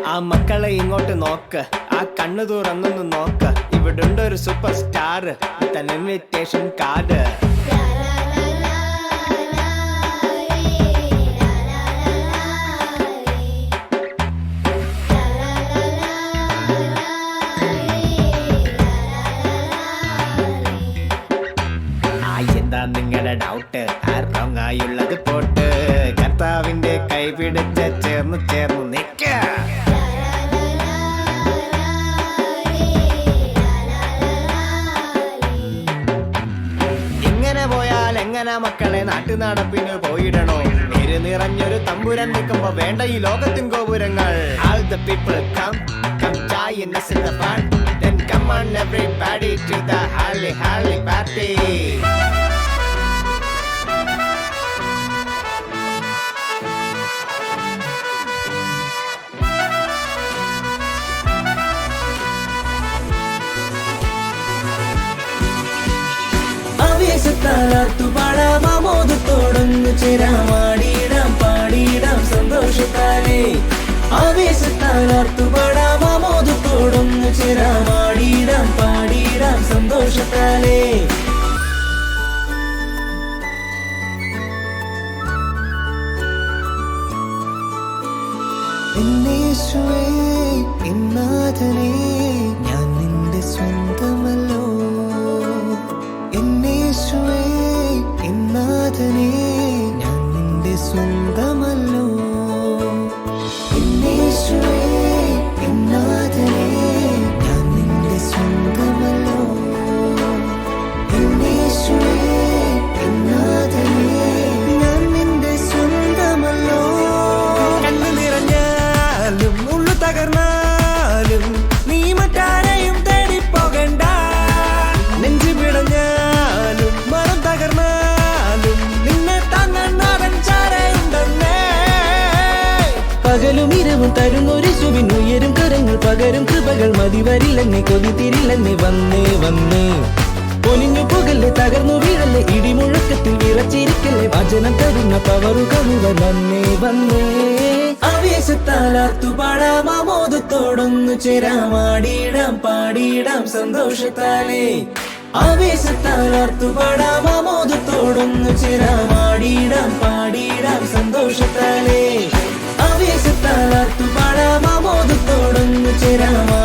ആ മക്കളെ ഇങ്ങോട്ട് നോക്ക്, ആ കണ്ണു തുറന്നൊന്ന് നോക്ക്. ഇവിടുണ്ട് ഒരു സൂപ്പർ സ്റ്റാർ, ഇൻവിറ്റേഷൻ കാർഡ്. എന്താ നിങ്ങളുടെ ഡൗട്ട്? റോങ്ങായുള്ളത് പോട്ട്, കർത്താവിന്റെ കൈ പിടിച്ച് ചേർന്ന് ചേർന്ന് നിക്ക. ഇങ്ങനെ പോയാൽ എങ്ങനെ മക്കളെ? നാട്ടു നടപ്പിന് പോയിടണോ? പേര് നിറഞ്ഞൊരു തമ്പുരൻ നിൽക്കുമ്പോ വേണ്ട ഈ ലോകത്തിൻ ഗോപുരങ്ങൾ. All the people come join us in the fun. Then come on everybody to the Holly party. ആവേശത്താലാർത്തുപാടാം, ആമോദത്തോടൊന്നു ചേരാമാടിയിടാം, പാടിയിടാം സന്തോഷത്താലേ. ആവേശത്താലാർത്തുപാടാം, ആമോദത്തോടൊന്നു ചേരാമാടിയിടാം, പാടിയിടാം സന്തോഷത്താലേ. എന്നേശുവേ എന്നാഥനേ, ഞാൻ നിന്റെ സ്വന്തമല്ലോ. എന്നേശുവേ എന്നാഥനേ, ഞാൻ നിന്റെ സ്വന്തമല്ലോ. എന്നേശുവേ എന്നാഥനേ, ഞാൻ നിന്റെ സ്വന്തമല്ലോ. എന്നേശുവേ എന്നാഥനേ, ഞാൻ നിന്റെ സ്വന്തമല്ലോ. കണ്ണു നിറഞ്ഞാലും ഉള്ളു തകർന്നാലും നീ മറ്റാരെയും തേടിപ്പോകണ്ട. നെഞ്ചു പിടഞ്ഞാലും മനം തകർന്നാലും നിന്നെ താങ്ങാൻ നാടൻ ചാരയുണ്ടെന്നേ. പകലും ഇരവും തരുന്നൊരു ശുഭിൻ ഉയരും കരങ്ങൾ പകരും കൃപകൾ മതിവരില്ലെന്നെ കൊതിത്തിരില്ലെന്നെ വന്നേ വന്നേ. പൊലിഞ്ഞു പുകല്ലേ തകർന്നു വീഴല്ലേ ഇടിമുഴക്കത്തിൽ വിറച്ചിരിക്കല്ലേ വചനം തരുന്ന പവറുകൾ വന്നേ വന്നേ. ആവേശത്താലാർത്തുപാടാം, ആമോദത്തോടൊന്നു ചേരാമാടിയിടാം, പാടിയിടാം സന്തോഷത്താലേ. ആവേശത്താലാർത്തുപാടാം, ആമോദത്തോടൊന്നു ചേരാമാടിയിടാം, പാടിയിടാം സന്തോഷത്താലേ. ആവേശത്താലാർത്തുപാടാം, ആമോദത്തോടൊന്നു ചേരാമാ